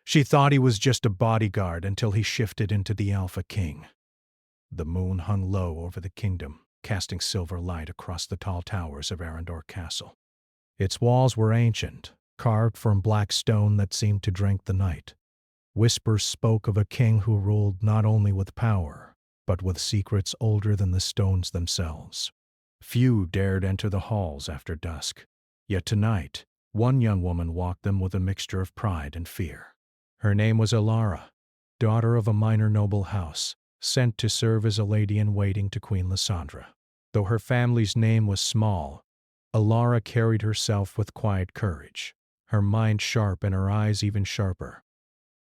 She thought he was just a bodyguard until he shifted into the Alpha King. The moon hung low over the kingdom, casting silver light across the tall towers of Arendor Castle. Its walls were ancient, carved from black stone that seemed to drink the night. Whispers spoke of a king who ruled not only with power, but with secrets older than the stones themselves. Few dared enter the halls after dusk, yet tonight, one young woman walked them with a mixture of pride and fear. Her name was Elara, daughter of a minor noble house, sent to serve as a lady-in-waiting to Queen Lysandra. Though her family's name was small, Elara carried herself with quiet courage, her mind sharp and her eyes even sharper.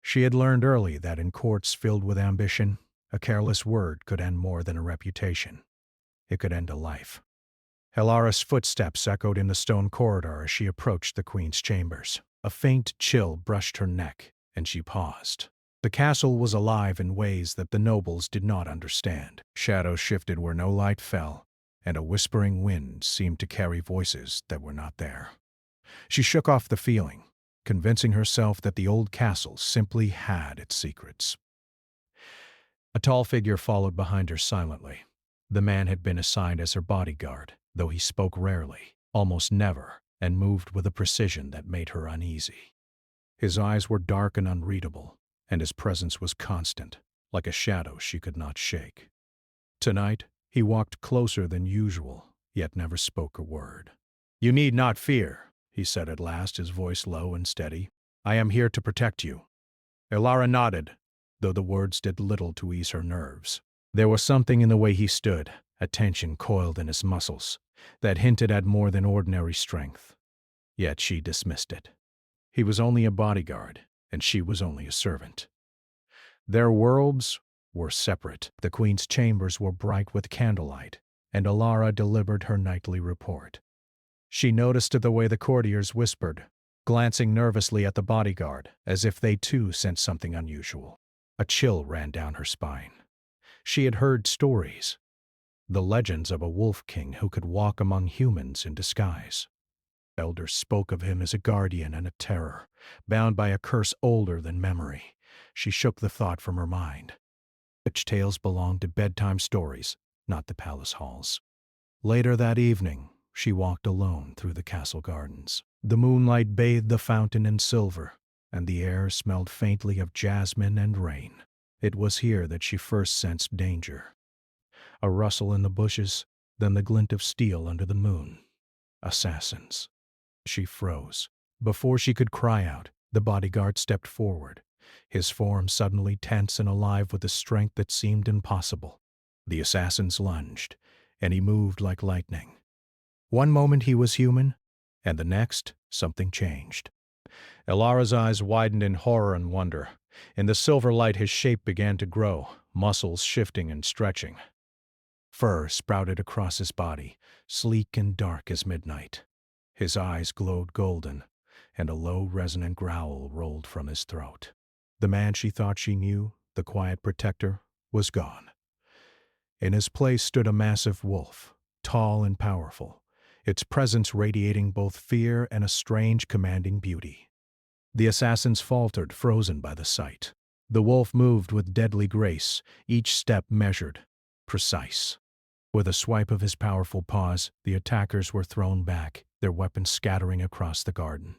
She had learned early that in courts filled with ambition, a careless word could end more than a reputation. It could end a life. Elara's footsteps echoed in the stone corridor as she approached the queen's chambers. A faint chill brushed her neck, and she paused. The castle was alive in ways that the nobles did not understand. Shadows shifted where no light fell, and a whispering wind seemed to carry voices that were not there. She shook off the feeling, convincing herself that the old castle simply had its secrets. A tall figure followed behind her silently. The man had been assigned as her bodyguard, though he spoke rarely, almost never, and moved with a precision that made her uneasy. His eyes were dark and unreadable, and his presence was constant, like a shadow she could not shake. Tonight, he walked closer than usual, yet never spoke a word. "You need not fear," he said at last, his voice low and steady. "I am here to protect you." Elara nodded, though the words did little to ease her nerves. There was something in the way he stood, a tension coiled in his muscles, that hinted at more than ordinary strength. Yet she dismissed it. He was only a bodyguard, and she was only a servant. Their worlds were separate. The queen's chambers were bright with candlelight, and Elara delivered her nightly report. She noticed the way the courtiers whispered, glancing nervously at the bodyguard, as if they too sensed something unusual. A chill ran down her spine. She had heard stories, the legends of a wolf king who could walk among humans in disguise. Elders spoke of him as a guardian and a terror, bound by a curse older than memory. She shook the thought from her mind. Such tales belonged to bedtime stories, not the palace halls. Later that evening, she walked alone through the castle gardens. The moonlight bathed the fountain in silver, and the air smelled faintly of jasmine and rain. It was here that she first sensed danger. A rustle in the bushes, then the glint of steel under the moon. Assassins. She froze. Before she could cry out, the bodyguard stepped forward, his form suddenly tense and alive with a strength that seemed impossible. The assassins lunged, and he moved like lightning. One moment he was human, and the next something changed. Elara's eyes widened in horror and wonder. In the silver light his shape began to grow, muscles shifting and stretching. Fur sprouted across his body, sleek and dark as midnight. His eyes glowed golden, and a low, resonant growl rolled from his throat. The man she thought she knew, the quiet protector, was gone. In his place stood a massive wolf, tall and powerful, its presence radiating both fear and a strange, commanding beauty. The assassins faltered, frozen by the sight. The wolf moved with deadly grace, each step measured, precise. With a swipe of his powerful paws, the attackers were thrown back, their weapons scattering across the garden.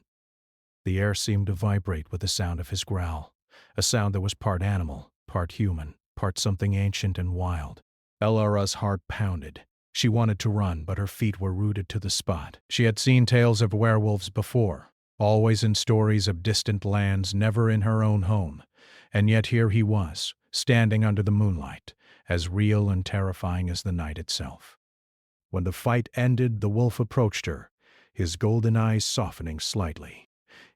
The air seemed to vibrate with the sound of his growl, a sound that was part animal, part human, part something ancient and wild. Elara's heart pounded. She wanted to run, but her feet were rooted to the spot. She had seen tales of werewolves before, always in stories of distant lands, never in her own home. And yet here he was, standing under the moonlight, as real and terrifying as the night itself. When the fight ended, the wolf approached her, his golden eyes softening slightly.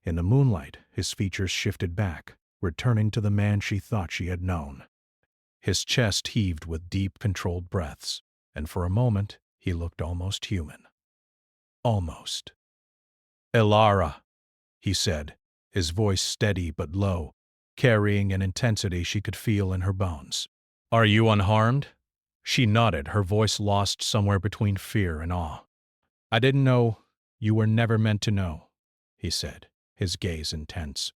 In the moonlight, his features shifted back, returning to the man she thought she had known. His chest heaved with deep, controlled breaths, and for a moment he looked almost human. Almost. "Elara," he said, his voice steady but low, carrying an intensity she could feel in her bones. "Are you unharmed?" She nodded, her voice lost somewhere between fear and awe. "I didn't know. You were never meant to know," he said, his gaze intense.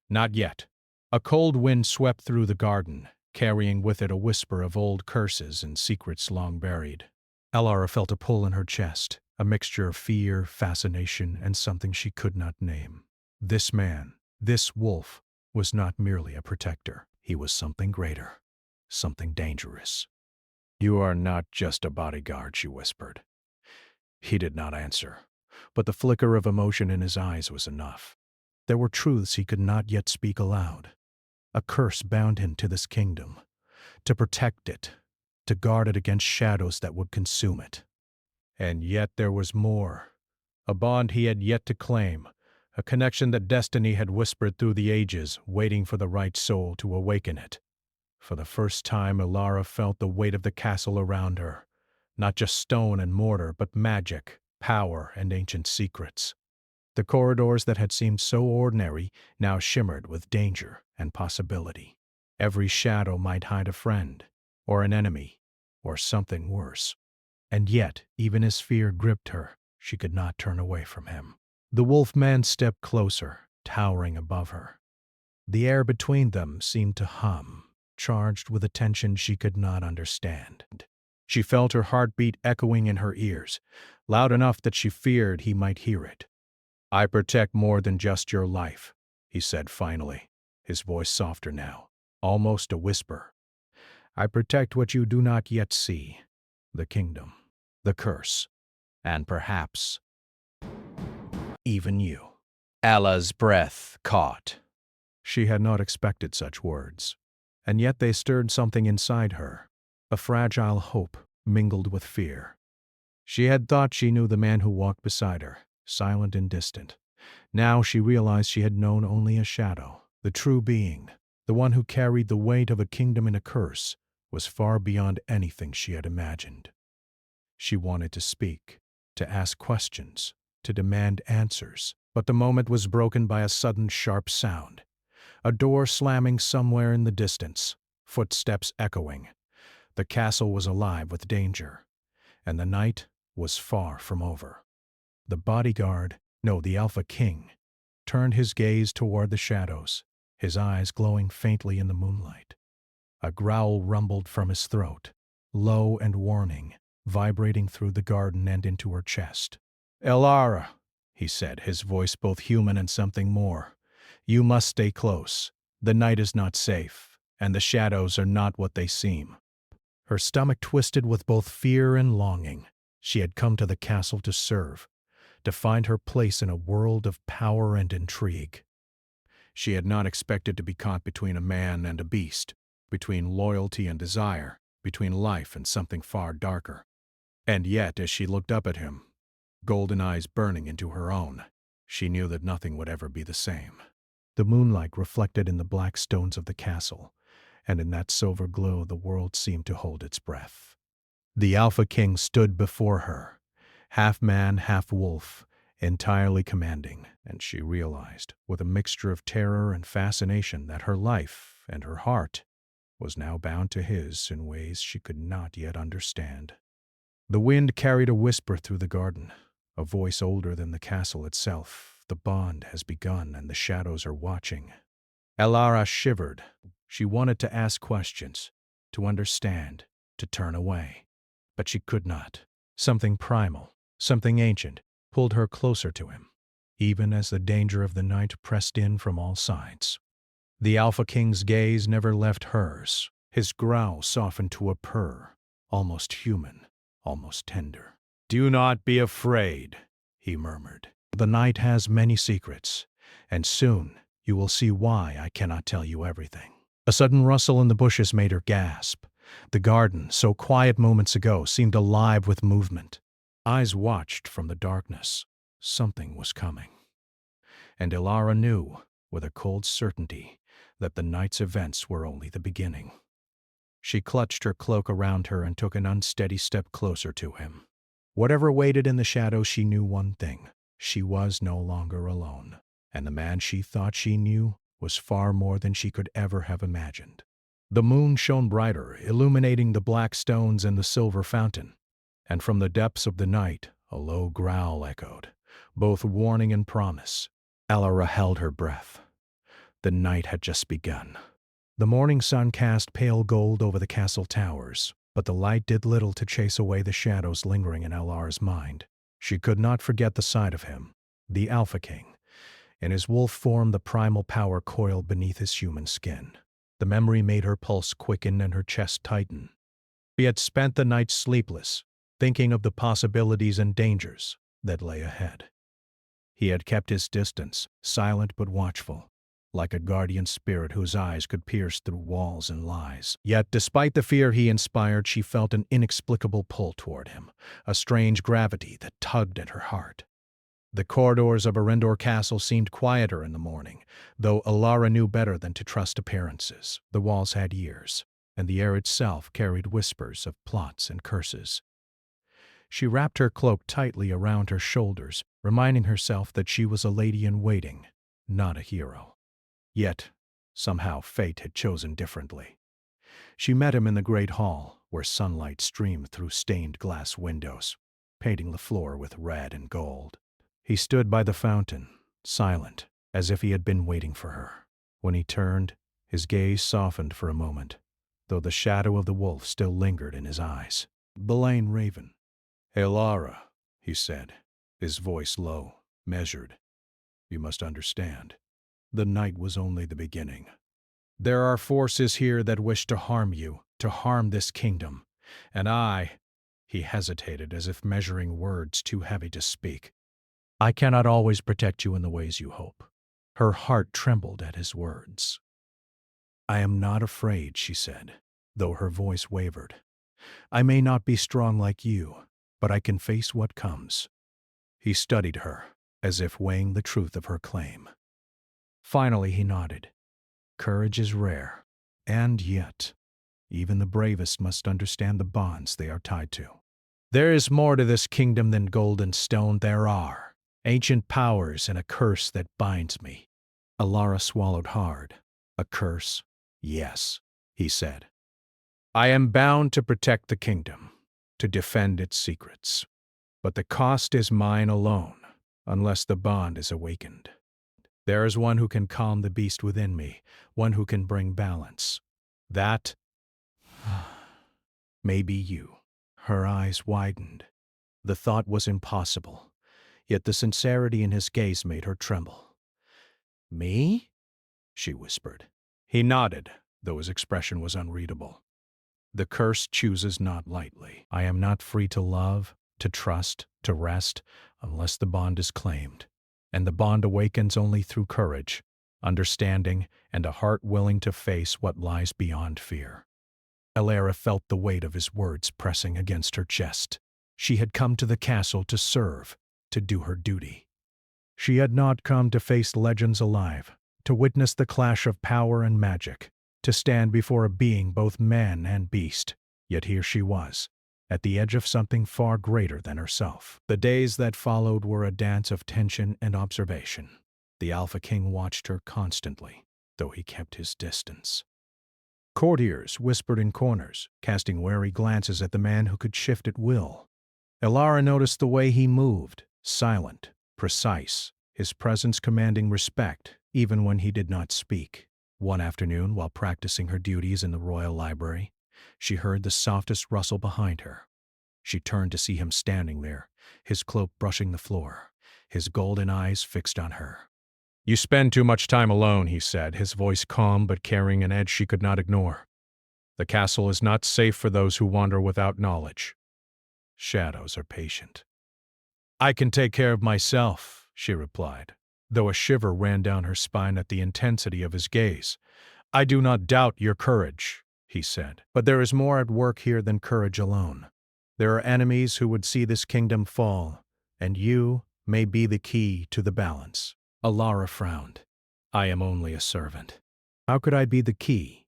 Not yet. A cold wind swept through the garden, carrying with it a whisper of old curses and secrets long buried. Alara felt a pull in her chest, a mixture of fear, fascination, and something she could not name. This man, this wolf, was not merely a protector. He was something greater, something dangerous. "You are not just a bodyguard," she whispered. He did not answer, but the flicker of emotion in his eyes was enough. There were truths he could not yet speak aloud. A curse bound him to this kingdom, to protect it, to guard it against shadows that would consume it. And yet there was more. A bond he had yet to claim, a connection that destiny had whispered through the ages, waiting for the right soul to awaken it. For the first time, Alara felt the weight of the castle around her. Not just stone and mortar, but magic, power, and ancient secrets. The corridors that had seemed so ordinary now shimmered with danger and possibility. Every shadow might hide a friend, or an enemy, or something worse. And yet, even as fear gripped her, she could not turn away from him. The wolf-man stepped closer, towering above her. The air between them seemed to hum, charged with a tension she could not understand. She felt her heartbeat echoing in her ears, loud enough that she feared he might hear it. "I protect more than just your life," he said finally, his voice softer now, almost a whisper. "I protect what you do not yet see, the kingdom, the curse, and perhaps even you." Alla's breath caught. She had not expected such words, and yet they stirred something inside her, a fragile hope mingled with fear. She had thought she knew the man who walked beside her, silent and distant. Now she realized she had known only a shadow. The true being, the one who carried the weight of a kingdom in a curse, was far beyond anything she had imagined. She wanted to speak, to ask questions, to demand answers, but the moment was broken by a sudden sharp sound. A door slamming somewhere in the distance, footsteps echoing. The castle was alive with danger, and the night was far from over. The bodyguard, no, the Alpha King, turned his gaze toward the shadows, his eyes glowing faintly in the moonlight. A growl rumbled from his throat, low and warning, vibrating through the garden and into her chest. "Alara," he said, his voice both human and something more. "You must stay close. The night is not safe, and the shadows are not what they seem." Her stomach twisted with both fear and longing. She had come to the castle to serve, to find her place in a world of power and intrigue. She had not expected to be caught between a man and a beast, between loyalty and desire, between life and something far darker. And yet, as she looked up at him, golden eyes burning into her own, she knew that nothing would ever be the same. The moonlight reflected in the black stones of the castle, and in that silver glow the world seemed to hold its breath. The Alpha King stood before her, half man, half wolf, entirely commanding, and she realized, with a mixture of terror and fascination, that her life and her heart was now bound to his in ways she could not yet understand. The wind carried a whisper through the garden, a voice older than the castle itself. "The bond has begun, and the shadows are watching." Alara shivered. She wanted to ask questions, to understand, to turn away. But she could not. Something primal, something ancient, pulled her closer to him, even as the danger of the night pressed in from all sides. The Alpha King's gaze never left hers. His growl softened to a purr, almost human, almost tender. "Do not be afraid," he murmured. "The night has many secrets, and soon you will see why I cannot tell you everything." A sudden rustle in the bushes made her gasp. The garden, so quiet moments ago, seemed alive with movement. Eyes watched from the darkness. Something was coming. And Alara knew, with a cold certainty, that the night's events were only the beginning. She clutched her cloak around her and took an unsteady step closer to him. Whatever waited in the shadows, she knew one thing. She was no longer alone, and the man she thought she knew was far more than she could ever have imagined. The moon shone brighter, illuminating the black stones and the silver fountain, and from the depths of the night a low growl echoed, both warning and promise. Alara held her breath. The night had just begun. The morning sun cast pale gold over the castle towers, but the light did little to chase away the shadows lingering in Elara's mind. She could not forget the sight of him, the Alpha King. In his wolf form, the primal power coiled beneath his human skin. The memory made her pulse quicken and her chest tighten. He had spent the night sleepless, thinking of the possibilities and dangers that lay ahead. He had kept his distance, silent but watchful, like a guardian spirit whose eyes could pierce through walls and lies. Yet, despite the fear he inspired, she felt an inexplicable pull toward him, a strange gravity that tugged at her heart. The corridors of Arendor Castle seemed quieter in the morning, though Alara knew better than to trust appearances. The walls had ears, and the air itself carried whispers of plots and curses. She wrapped her cloak tightly around her shoulders, reminding herself that she was a lady in waiting, not a hero. Yet, somehow fate had chosen differently. She met him in the great hall, where sunlight streamed through stained glass windows, painting the floor with red and gold. He stood by the fountain, silent, as if he had been waiting for her. When he turned, his gaze softened for a moment, though the shadow of the wolf still lingered in his eyes. "Belaine Raven." "Elara," he said, his voice low, measured. "You must understand. The night was only the beginning. There are forces here that wish to harm you, to harm this kingdom. And I—" he hesitated as if measuring words too heavy to speak. "I cannot always protect you in the ways you hope." Her heart trembled at his words. "I am not afraid," she said, though her voice wavered. "I may not be strong like you, but I can face what comes." He studied her, as if weighing the truth of her claim. Finally he nodded. "Courage is rare, and yet, even the bravest must understand the bonds they are tied to. There is more to this kingdom than gold and stone. There are ancient powers and a curse that binds me." Alara swallowed hard. "A curse? Yes," he said. "I am bound to protect the kingdom, to defend its secrets. But the cost is mine alone, unless the bond is awakened. There is one who can calm the beast within me, one who can bring balance. That may be you." Her eyes widened. The thought was impossible, yet the sincerity in his gaze made her tremble. "Me?" she whispered. He nodded, though his expression was unreadable. "The curse chooses not lightly. I am not free to love, to trust, to rest, unless the bond is claimed. And the bond awakens only through courage, understanding, and a heart willing to face what lies beyond fear." Elara felt the weight of his words pressing against her chest. She had come to the castle to serve, to do her duty. She had not come to face legends alive, to witness the clash of power and magic, to stand before a being both man and beast. Yet here she was, at the edge of something far greater than herself. The days that followed were a dance of tension and observation. The Alpha King watched her constantly, though he kept his distance. Courtiers whispered in corners, casting wary glances at the man who could shift at will. Elara noticed the way he moved, silent, precise, his presence commanding respect, even when he did not speak. One afternoon, while practicing her duties in the royal library, she heard the softest rustle behind her. She turned to see him standing there, his cloak brushing the floor, his golden eyes fixed on her. "You spend too much time alone," he said, his voice calm but carrying an edge she could not ignore. "The castle is not safe for those who wander without knowledge. Shadows are patient." "I can take care of myself," she replied, though a shiver ran down her spine at the intensity of his gaze. "I do not doubt your courage," he said, "but there is more at work here than courage alone. There are enemies who would see this kingdom fall, and you may be the key to the balance." Alara frowned. "I am only a servant. How could I be the key?"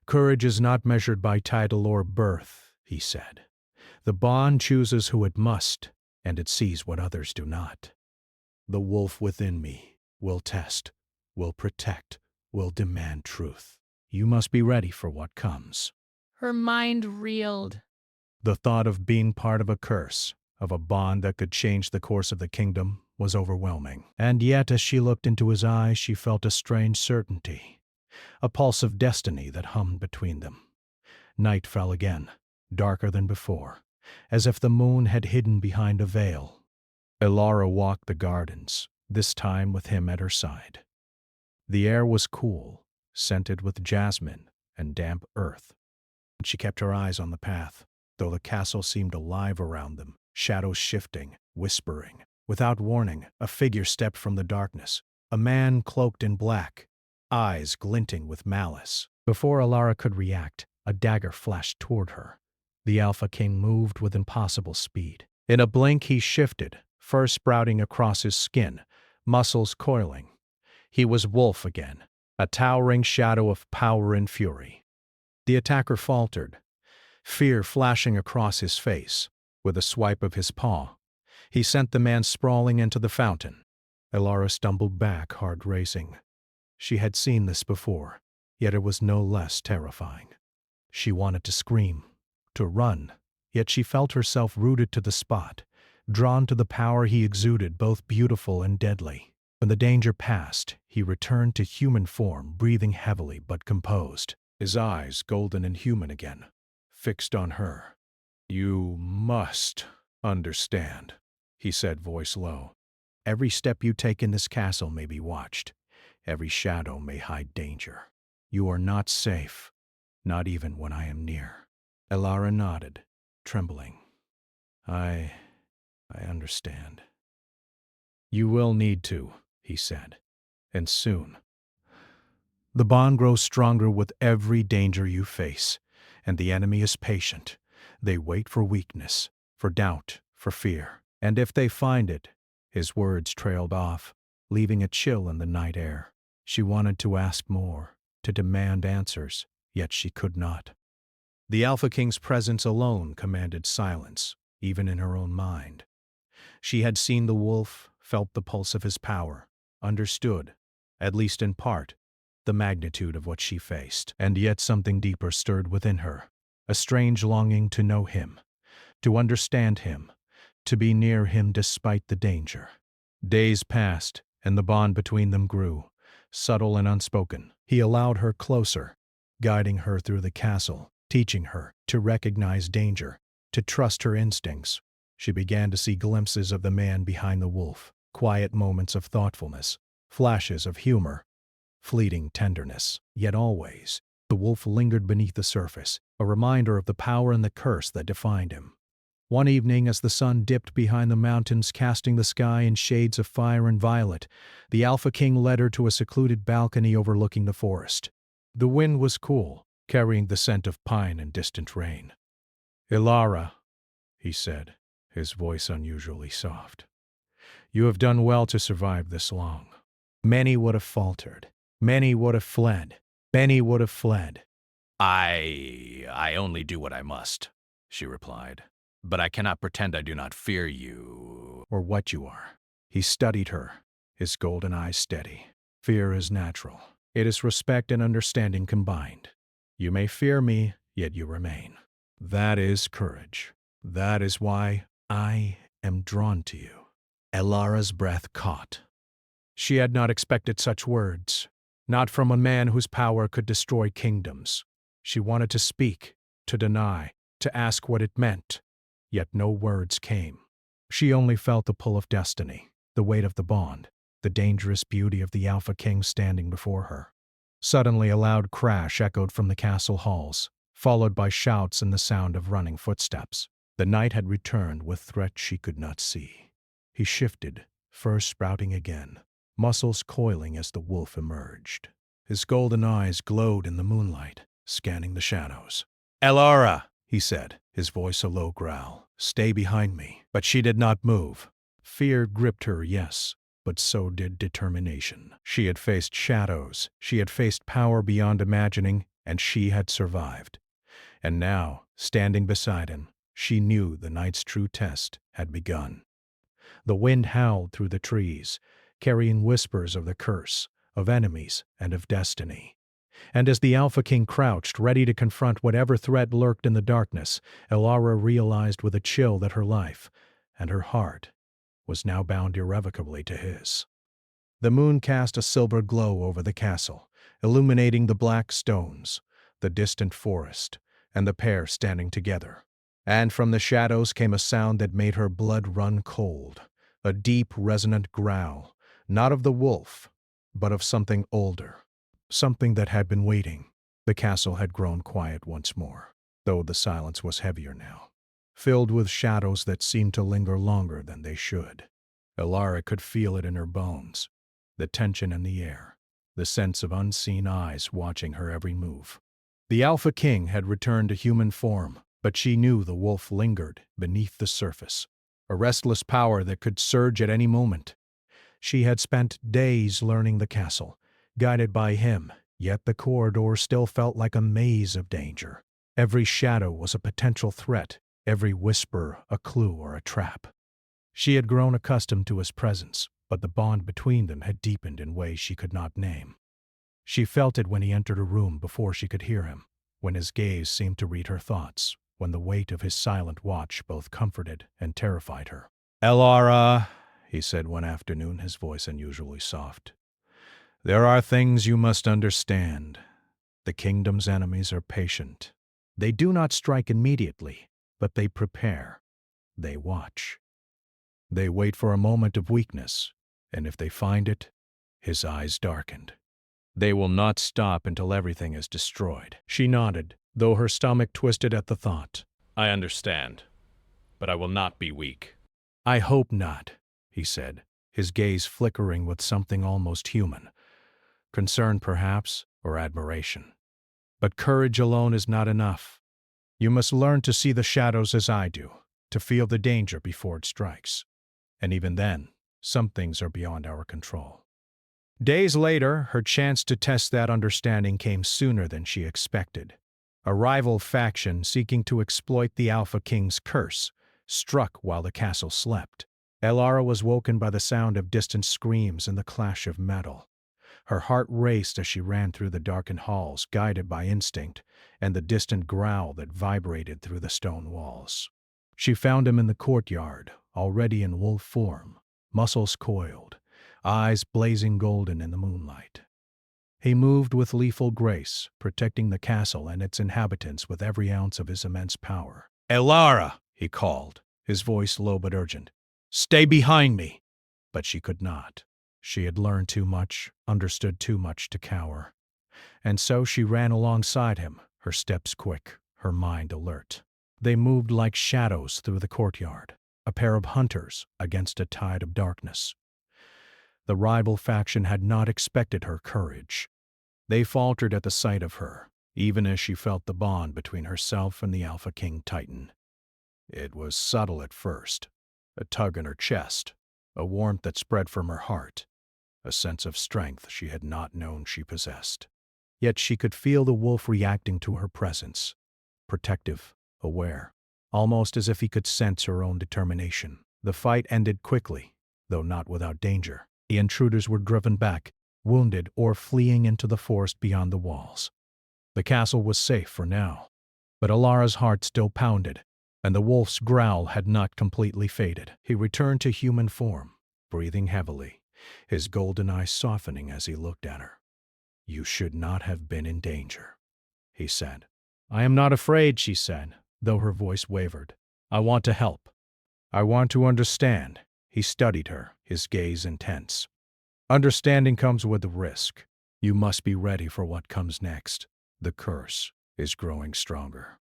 "Courage is not measured by title or birth," he said. "The bond chooses who it must, and it sees what others do not. The wolf within me will test, will protect, will demand truth. You must be ready for what comes." Her mind reeled. The thought of being part of a curse, of a bond that could change the course of the kingdom, was overwhelming. And yet, as she looked into his eyes, she felt a strange certainty, a pulse of destiny that hummed between them. Night fell again, darker than before, as if the moon had hidden behind a veil. Elara walked the gardens, this time with him at her side. The air was cool, scented with jasmine and damp earth. She kept her eyes on the path, though the castle seemed alive around them, shadows shifting, whispering. Without warning, a figure stepped from the darkness, a man cloaked in black, eyes glinting with malice. Before Elara could react, a dagger flashed toward her. The Alpha King moved with impossible speed. In a blink he shifted, fur sprouting across his skin, muscles coiling. He was Wolf again, a towering shadow of power and fury. The attacker faltered, fear flashing across his face. With a swipe of his paw, he sent the man sprawling into the fountain. Elara stumbled back, heart racing. She had seen this before, yet it was no less terrifying. She wanted to scream, to run, yet she felt herself rooted to the spot, drawn to the power he exuded, both beautiful and deadly. When the danger passed, he returned to human form, breathing heavily but composed, his eyes golden and human again, fixed on her. "You must understand," he said, voice low. "Every step you take in this castle may be watched. Every shadow may hide danger. You are not safe, not even when I am near." Elara nodded, trembling. I understand." "You will need to," he said, "and soon. The bond grows stronger with every danger you face, and the enemy is patient. They wait for weakness, for doubt, for fear. And if they find it," his words trailed off, leaving a chill in the night air. She wanted to ask more, to demand answers, yet she could not. The Alpha King's presence alone commanded silence, even in her own mind. She had seen the wolf, felt the pulse of his power, understood, at least in part, the magnitude of what she faced. And yet something deeper stirred within her, a strange longing to know him, to understand him, to be near him despite the danger. Days passed, and the bond between them grew, subtle and unspoken. He allowed her closer, guiding her through the castle, teaching her to recognize danger, to trust her instincts. She began to see glimpses of the man behind the wolf, quiet moments of thoughtfulness, flashes of humor, fleeting tenderness. Yet always, the wolf lingered beneath the surface, a reminder of the power and the curse that defined him. One evening, as the sun dipped behind the mountains, casting the sky in shades of fire and violet, the Alpha King led her to a secluded balcony overlooking the forest. The wind was cool, carrying the scent of pine and distant rain. "Elara," he said, his voice unusually soft, "you have done well to survive this long. Many would have faltered. Many would have fled. Many would have fled." I only do what I must," she replied. "But I cannot pretend I do not fear you." "Or what you are." He studied her, his golden eyes steady. "Fear is natural. It is respect and understanding combined. You may fear me, yet you remain. That is courage. That is why I am drawn to you." Elara's breath caught. She had not expected such words, not from a man whose power could destroy kingdoms. She wanted to speak, to deny, to ask what it meant, yet no words came. She only felt the pull of destiny, the weight of the bond, the dangerous beauty of the Alpha King standing before her. Suddenly a loud crash echoed from the castle halls, followed by shouts and the sound of running footsteps. The night had returned with threats she could not see. He shifted, fur sprouting again, muscles coiling as the wolf emerged. His golden eyes glowed in the moonlight, scanning the shadows. "Elara," he said, his voice a low growl, "stay behind me." But she did not move. Fear gripped her, yes, but so did determination. She had faced shadows, she had faced power beyond imagining, and she had survived. And now, standing beside him, she knew the night's true test had begun. The wind howled through the trees, carrying whispers of the curse, of enemies, and of destiny. And as the Alpha King crouched, ready to confront whatever threat lurked in the darkness, Elara realized with a chill that her life, and her heart, was now bound irrevocably to his. The moon cast a silver glow over the castle, illuminating the black stones, the distant forest, and the pair standing together. And from the shadows came a sound that made her blood run cold, a deep, resonant growl, not of the wolf, but of something older, something that had been waiting. The castle had grown quiet once more, though the silence was heavier now, filled with shadows that seemed to linger longer than they should. Elara could feel it in her bones, the tension in the air, the sense of unseen eyes watching her every move. The Alpha King had returned to human form, but she knew the wolf lingered beneath the surface, a restless power that could surge at any moment. She had spent days learning the castle, guided by him, yet the corridor still felt like a maze of danger. Every shadow was a potential threat, every whisper a clue or a trap. She had grown accustomed to his presence, but the bond between them had deepened in ways she could not name. She felt it when he entered a room before she could hear him, when his gaze seemed to read her thoughts, when the weight of his silent watch both comforted and terrified her. "Elara," he said one afternoon, his voice unusually soft, "there are things you must understand. The kingdom's enemies are patient. They do not strike immediately, but they prepare. They watch. They wait for a moment of weakness, and if they find it," his eyes darkened, "they will not stop until everything is destroyed." She nodded, though her stomach twisted at the thought. I understand, but I will not be weak. "I hope not," he said, his gaze flickering with something almost human. Concern, perhaps, or admiration. "But courage alone is not enough. You must learn to see the shadows as I do, to feel the danger before it strikes. And even then, some things are beyond our control." Days later, her chance to test that understanding came sooner than she expected. A rival faction seeking to exploit the Alpha King's curse struck while the castle slept. Elara was woken by the sound of distant screams and the clash of metal. Her heart raced as she ran through the darkened halls, guided by instinct and the distant growl that vibrated through the stone walls. She found him in the courtyard, already in wolf form, muscles coiled, eyes blazing golden in the moonlight. He moved with lethal grace, protecting the castle and its inhabitants with every ounce of his immense power. "Elara!" he called, his voice low but urgent. "Stay behind me!" But she could not. She had learned too much, understood too much to cower. And so she ran alongside him, her steps quick, her mind alert. They moved like shadows through the courtyard, a pair of hunters against a tide of darkness. The rival faction had not expected her courage. They faltered at the sight of her, even as she felt the bond between herself and the Alpha King tighten. It was subtle at first, a tug in her chest, a warmth that spread from her heart, a sense of strength she had not known she possessed. Yet she could feel the wolf reacting to her presence, protective, aware, almost as if he could sense her own determination. The fight ended quickly, though not without danger. The intruders were driven back, wounded or fleeing into the forest beyond the walls. The castle was safe for now, but Alara's heart still pounded, and the wolf's growl had not completely faded. He returned to human form, breathing heavily, his golden eyes softening as he looked at her. "You should not have been in danger," he said. "I am not afraid," she said, though her voice wavered. "I want to help. I want to understand." He studied her, his gaze intense. "Understanding comes with the risk. You must be ready for what comes next. The curse is growing stronger.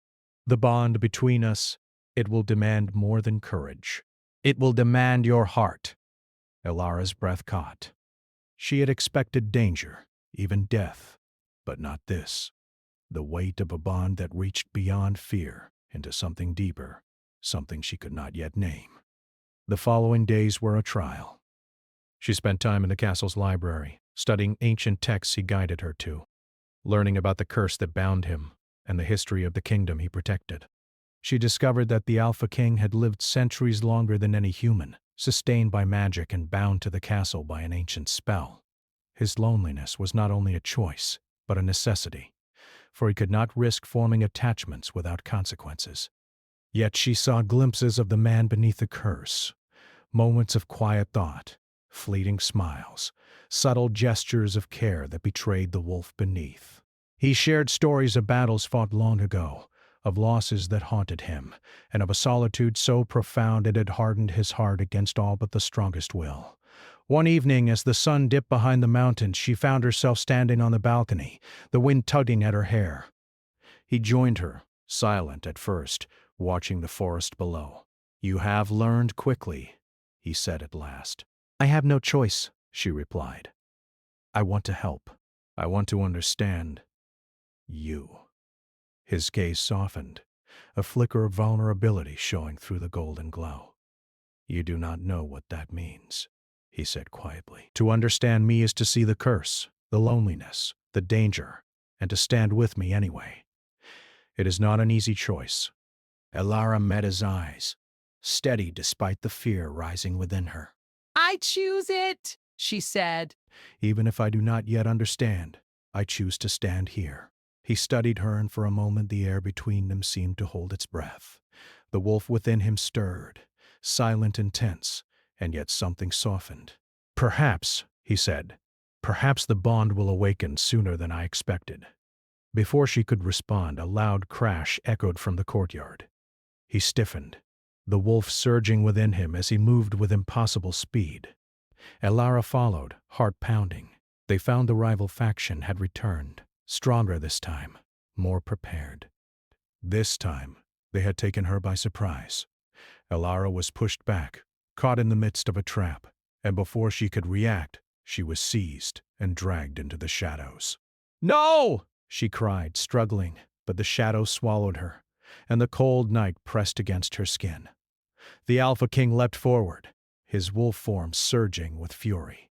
The bond between us, it will demand more than courage. It will demand your heart." Elara's breath caught. She had expected danger, even death, but not this. The weight of a bond that reached beyond fear into something deeper, something she could not yet name. The following days were a trial. She spent time in the castle's library, studying ancient texts he guided her to, learning about the curse that bound him and the history of the kingdom he protected. She discovered that the Alpha King had lived centuries longer than any human, sustained by magic and bound to the castle by an ancient spell. His loneliness was not only a choice, but a necessity, for he could not risk forming attachments without consequences. Yet she saw glimpses of the man beneath the curse, Moments of quiet thought, fleeting smiles, subtle gestures of care that betrayed the wolf beneath. He shared stories of battles fought long ago, of losses that haunted him, and of a solitude so profound it had hardened his heart against all but the strongest will. One evening, as the sun dipped behind the mountains, she found herself standing on the balcony, the wind tugging at her hair. He joined her, silent at first, watching the forest below. "You have learned quickly," he said at last. "I have no choice," she replied. "I want to help. I want to understand you." His gaze softened, a flicker of vulnerability showing through the golden glow. "You do not know what that means," he said quietly. "To understand me is to see the curse, the loneliness, the danger, and to stand with me anyway. It is not an easy choice." Elara met his eyes, steady despite the fear rising within her. I choose it, she said. "Even if I do not yet understand, I choose to stand here." He studied her, and for a moment the air between them seemed to hold its breath. The wolf within him stirred, silent and tense, and yet something softened. "Perhaps," he said, "perhaps the bond will awaken sooner than I expected." Before she could respond, a loud crash echoed from the courtyard. He stiffened, the wolf surging within him as he moved with impossible speed. Elara followed, heart pounding. They found the rival faction had returned, stronger this time, more prepared. This time, they had taken her by surprise. Elara was pushed back, caught in the midst of a trap, and before she could react, she was seized and dragged into the shadows. "No!" she cried, struggling, but the shadows swallowed her, and the cold night pressed against her skin. The Alpha King leapt forward, his wolf form surging with fury.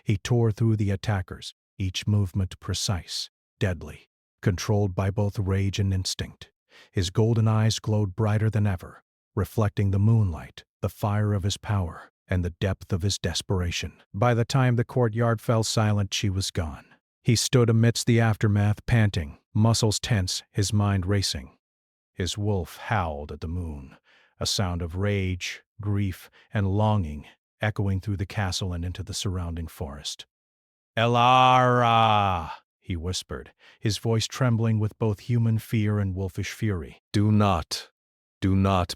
He tore through the attackers, each movement precise, deadly, controlled by both rage and instinct. His golden eyes glowed brighter than ever, reflecting the moonlight, the fire of his power, and the depth of his desperation. By the time the courtyard fell silent, she was gone. He stood amidst the aftermath, panting, muscles tense, his mind racing. His wolf howled at the moon, a sound of rage, grief, and longing echoing through the castle and into the surrounding forest. "Elara!" he whispered, his voice trembling with both human fear and wolfish fury. Do not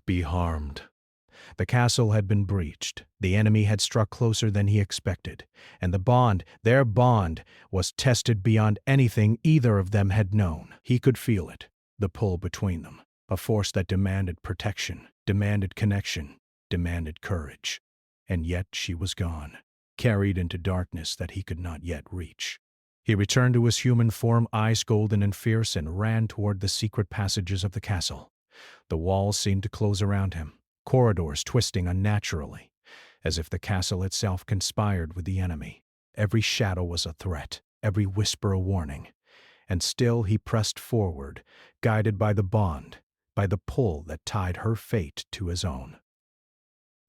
be harmed." The castle had been breached, the enemy had struck closer than he expected, and the bond, their bond, was tested beyond anything either of them had known. He could feel it, the pull between them, a force that demanded protection, demanded connection, demanded courage. And yet she was gone, carried into darkness that he could not yet reach. He returned to his human form, eyes golden and fierce, and ran toward the secret passages of the castle. The walls seemed to close around him, corridors twisting unnaturally, as if the castle itself conspired with the enemy. Every shadow was a threat, every whisper a warning. And still he pressed forward, guided by the bond, by the pull that tied her fate to his own.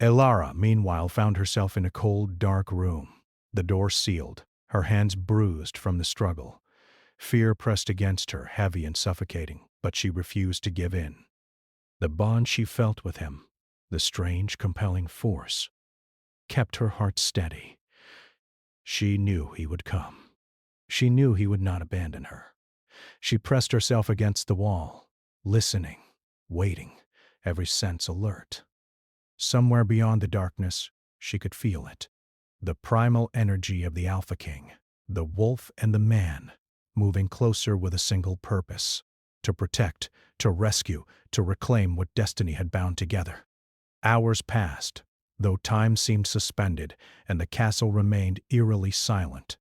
Elara, meanwhile, found herself in a cold, dark room, the door sealed, her hands bruised from the struggle. Fear pressed against her, heavy and suffocating, but she refused to give in. The bond she felt with him, the strange, compelling force, kept her heart steady. She knew he would come. She knew he would not abandon her. She pressed herself against the wall, listening, waiting, every sense alert. Somewhere beyond the darkness, she could feel it. The primal energy of the Alpha King, the wolf and the man, moving closer with a single purpose: to protect, to rescue, to reclaim what destiny had bound together. Hours passed, though time seemed suspended, and the castle remained eerily silent.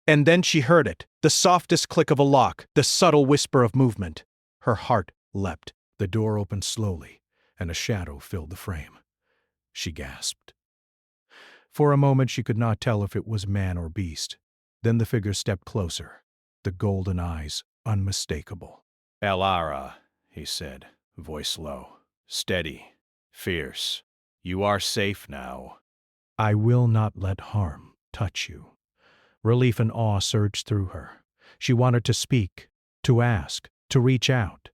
And then she heard it, the softest click of a lock, the subtle whisper of movement. Her heart leapt. The door opened slowly, and a shadow filled the frame. She gasped. For a moment she could not tell if it was man or beast. Then the figure stepped closer, the golden eyes unmistakable. "Elara," he said, voice low, steady, fierce. "You are safe now." "I will not let harm touch you." Relief and awe surged through her. She wanted to speak, to ask, to reach out.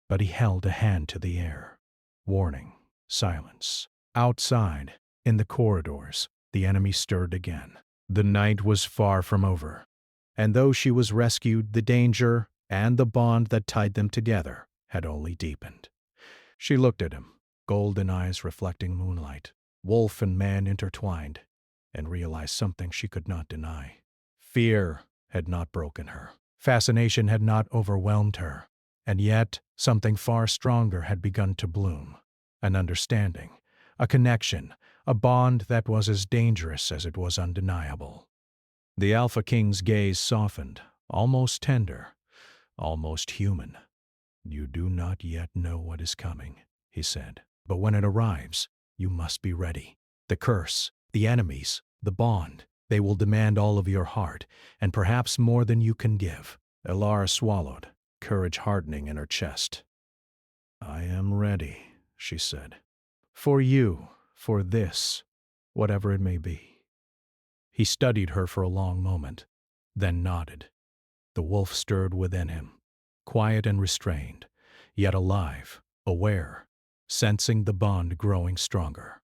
But he held a hand to the air. Warning, silence. Outside, In the corridors, the enemy stirred again. The night was far from over, and though she was rescued, the danger and the bond that tied them together had only deepened. She looked at him, golden eyes reflecting moonlight, wolf and man intertwined, and realized something she could not deny. Fear had not broken her. Fascination had not overwhelmed her. And yet, something far stronger had begun to bloom. An understanding, a connection, a bond that was as dangerous as it was undeniable. The Alpha King's gaze softened, almost tender, almost human. "You do not yet know what is coming," he said. "But when it arrives, you must be ready. The curse, the enemies, the bond, they will demand all of your heart, and perhaps more than you can give." Elara swallowed, courage hardening in her chest. "I am ready," she said. "For you, for this, whatever it may be." He studied her for a long moment, then nodded. The wolf stirred within him, quiet and restrained, yet alive, aware, sensing the bond growing stronger.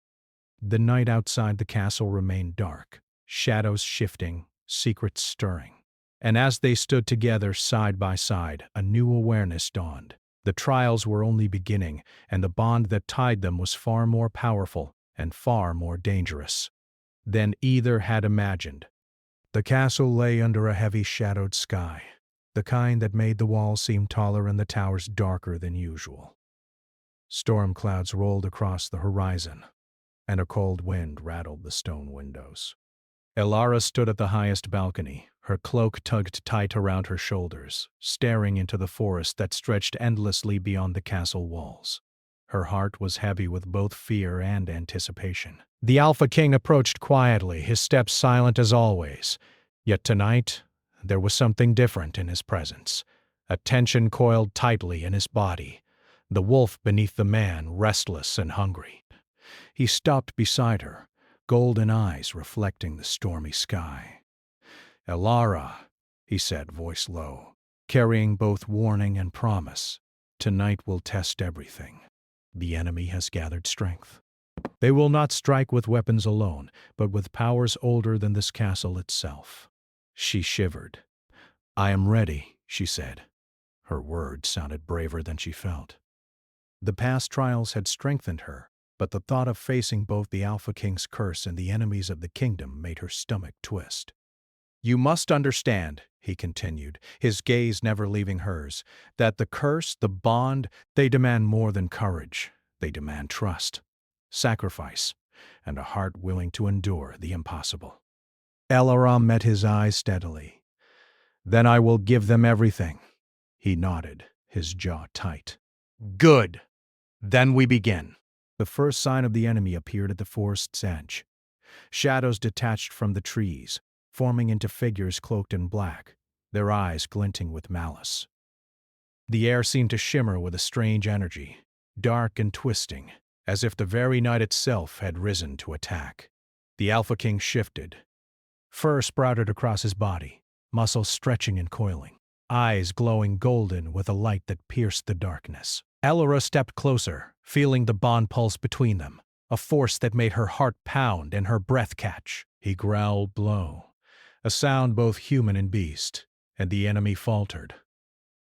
The night outside the castle remained dark, shadows shifting, secrets stirring. And as they stood together side by side, a new awareness dawned. The trials were only beginning, and the bond that tied them was far more powerful and far more dangerous than either had imagined. The castle lay under a heavy shadowed sky, the kind that made the walls seem taller and the towers darker than usual. Storm clouds rolled across the horizon, and a cold wind rattled the stone windows. Elara stood at the highest balcony, her cloak tugged tight around her shoulders, staring into the forest that stretched endlessly beyond the castle walls. Her heart was heavy with both fear and anticipation. The Alpha King approached quietly, his steps silent as always. Yet tonight, there was something different in his presence. A tension coiled tightly in his body, the wolf beneath the man, restless and hungry. He stopped beside her, golden eyes reflecting the stormy sky. "Elara," he said, voice low, carrying both warning and promise, "tonight will test everything. The enemy has gathered strength. They will not strike with weapons alone, but with powers older than this castle itself." She shivered. "I am ready," she said. Her words sounded braver than she felt. The past trials had strengthened her, but the thought of facing both the Alpha King's curse and the enemies of the kingdom made her stomach twist. "You must understand," he continued, his gaze never leaving hers, "that the curse, the bond, they demand more than courage. They demand trust, sacrifice, and a heart willing to endure the impossible." Elara met his eyes steadily. "Then I will give them everything." He nodded, his jaw tight. "Good. Then we begin." The first sign of the enemy appeared at the forest's edge. Shadows detached from the trees, forming into figures cloaked in black, their eyes glinting with malice. The air seemed to shimmer with a strange energy, dark and twisting, as if the very night itself had risen to attack. The Alpha King shifted. Fur sprouted across his body, muscles stretching and coiling, eyes glowing golden with a light that pierced the darkness. Elara stepped closer, feeling the bond pulse between them, a force that made her heart pound and her breath catch. He growled low, a sound both human and beast, and the enemy faltered.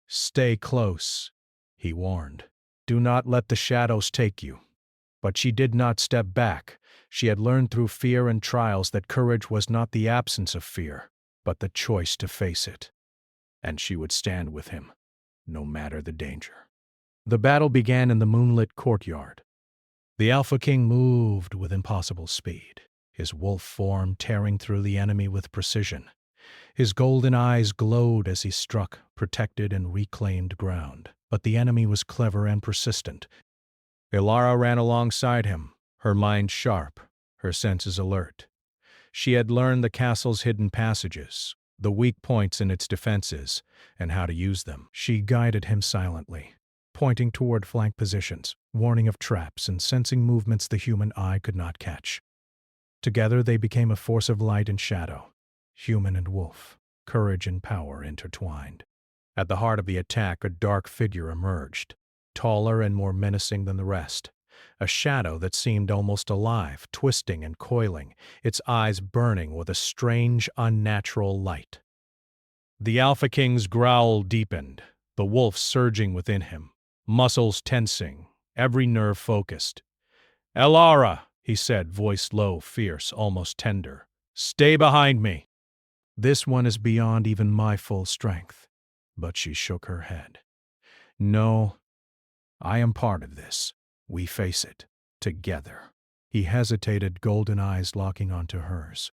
"Stay close," he warned. "Do not let the shadows take you." But she did not step back. She had learned through fear and trials that courage was not the absence of fear, but the choice to face it. And she would stand with him, no matter the danger. The battle began in the moonlit courtyard. The Alpha King moved with impossible speed, his wolf form tearing through the enemy with precision. His golden eyes glowed as he struck, protected and reclaimed ground. But the enemy was clever and persistent. Elara ran alongside him, her mind sharp, her senses alert. She had learned the castle's hidden passages, the weak points in its defenses, and how to use them. She guided him silently, pointing toward flank positions, warning of traps and sensing movements the human eye could not catch. Together they became a force of light and shadow, human and wolf, courage and power intertwined. At the heart of the attack, a dark figure emerged, taller and more menacing than the rest. a shadow that seemed almost alive, twisting and coiling, its eyes burning with a strange, unnatural light. The Alpha King's growl deepened, the wolf surging within him, muscles tensing, every nerve focused. "Elara," he said, voice low, fierce, almost tender. "Stay behind me." "This one is beyond even my full strength." But she shook her head. "No, I am part of this. We face it. Together." He hesitated, golden eyes locking onto hers.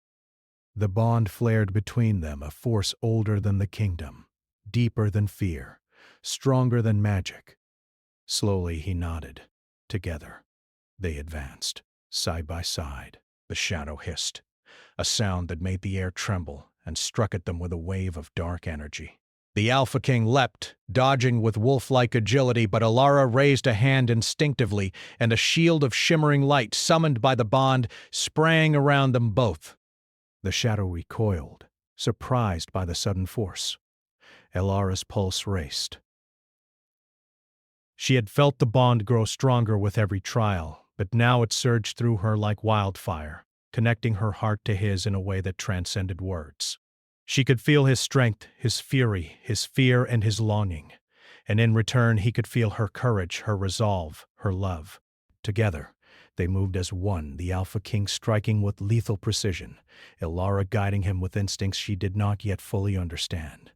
The bond flared between them, a force older than the kingdom, deeper than fear, stronger than magic. Slowly he nodded. Together. They advanced, side by side. The shadow hissed, a sound that made the air tremble and struck at them with a wave of dark energy. The Alpha King leapt, dodging with wolf-like agility, but Elara raised a hand instinctively, and a shield of shimmering light, summoned by the bond, sprang around them both. The shadow recoiled, surprised by the sudden force. Elara's pulse raced. She had felt the bond grow stronger with every trial, but now it surged through her like wildfire, connecting her heart to his in a way that transcended words. She could feel his strength, his fury, his fear, and his longing, and in return he could feel her courage, her resolve, her love. Together, they moved as one, the Alpha King striking with lethal precision, Elara guiding him with instincts she did not yet fully understand.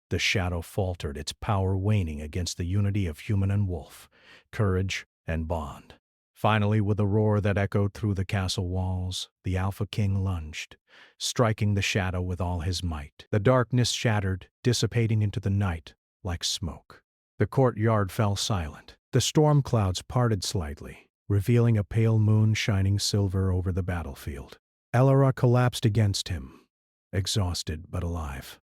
The shadow faltered, its power waning against the unity of human and wolf, courage and bond. Finally, with a roar that echoed through the castle walls, the Alpha King lunged, striking the shadow with all his might. The darkness shattered, dissipating into the night like smoke. The courtyard fell silent. The storm clouds parted slightly, revealing a pale moon shining silver over the battlefield. Elara collapsed against him, exhausted but alive.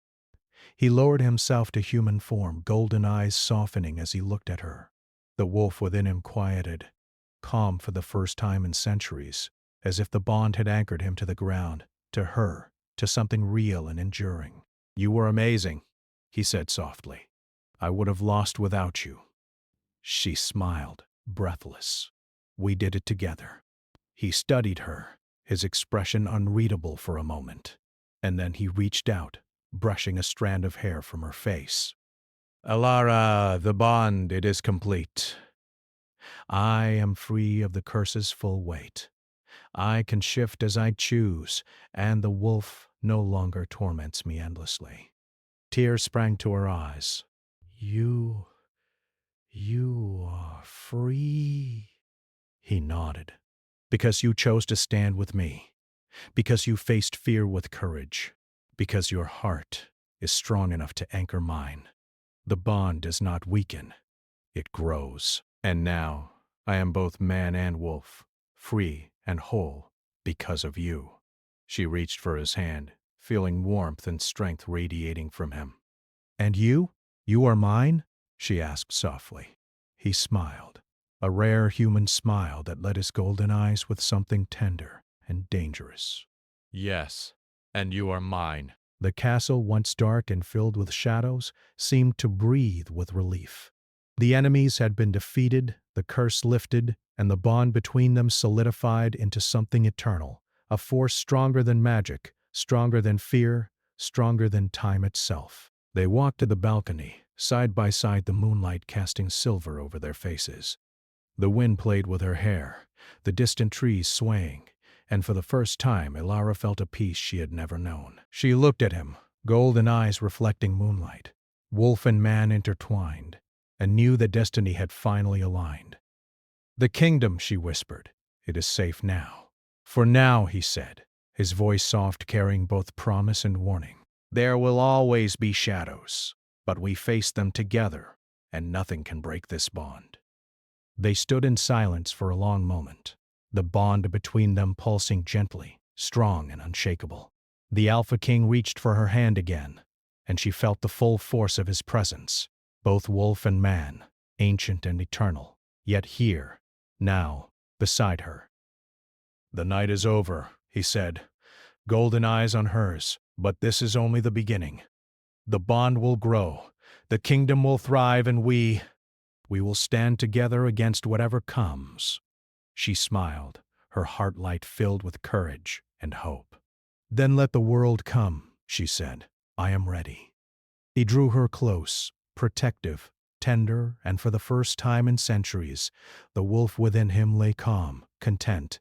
He lowered himself to human form, golden eyes softening as he looked at her. The wolf within him quieted, calm for the first time in centuries, as if the bond had anchored him to the ground, to her, to something real and enduring. "You were amazing," he said softly. "I would have lost without you." She smiled, breathless. "We did it together." He studied her, his expression unreadable for a moment, and then he reached out, brushing a strand of hair from her face. "Elara, the bond, it is complete. I am free of the curse's full weight. I can shift as I choose, and the wolf no longer torments me endlessly." Tears sprang to her eyes. You are free." He nodded. "Because you chose to stand with me. Because you faced fear with courage. Because your heart is strong enough to anchor mine. The bond does not weaken. It grows. And now I am both man and wolf, free and whole because of you." She reached for his hand, feeling warmth and strength radiating from him. "And you? You are mine?" she asked softly. He smiled, a rare human smile that lit his golden eyes with something tender and dangerous. Yes, and you are mine. The castle, once dark and filled with shadows, seemed to breathe with relief. The enemies had been defeated, the curse lifted, and the bond between them solidified into something eternal, a force stronger than magic, stronger than fear, stronger than time itself. They walked to the balcony, side by side, the moonlight casting silver over their faces. The wind played with her hair, the distant trees swaying, and for the first time Elara felt a peace she had never known. She looked at him, golden eyes reflecting moonlight, wolf and man intertwined, and knew that destiny had finally aligned. "The kingdom," she whispered, "it is safe now." "For now," he said, his voice soft, carrying both promise and warning. "There will always be shadows, but we face them together, and nothing can break this bond." They stood in silence for a long moment, the bond between them pulsing gently, strong and unshakable. The Alpha King reached for her hand again, and she felt the full force of his presence, both wolf and man, ancient and eternal, yet here, now, beside her. "The night is over," he said, golden eyes on hers, "but this is only the beginning. The bond will grow, the kingdom will thrive, and we will stand together against whatever comes." She smiled, her heart light filled with courage and hope. "Then let the world come," she said. "I am ready." He drew her close, protective, tender, and for the first time in centuries, the wolf within him lay calm, content,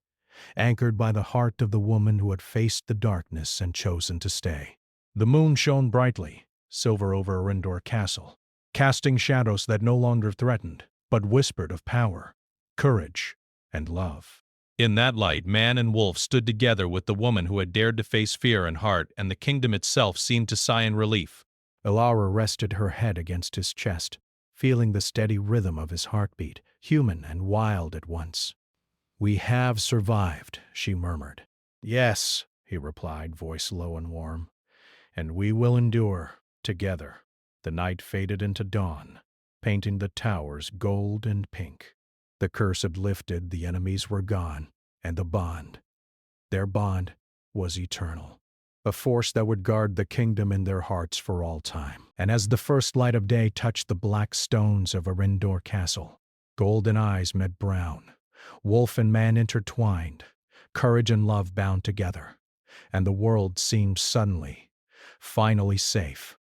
anchored by the heart of the woman who had faced the darkness and chosen to stay. The moon shone brightly, silver over Arindor Castle, casting shadows that no longer threatened, but whispered of power, courage, and love. In that light, man and wolf stood together with the woman who had dared to face fear and heart, and the kingdom itself seemed to sigh in relief. Ilara rested her head against his chest, feeling the steady rhythm of his heartbeat, human and wild at once. "We have survived," she murmured. "Yes," he replied, voice low and warm. "And we will endure, together." The night faded into dawn, painting the towers gold and pink. The curse had lifted, the enemies were gone, and the bond, their bond, was eternal. A force that would guard the kingdom in their hearts for all time. And as the first light of day touched the black stones of Arindor Castle, golden eyes met brown, wolf and man intertwined, courage and love bound together, and the world seemed suddenly, finally safe,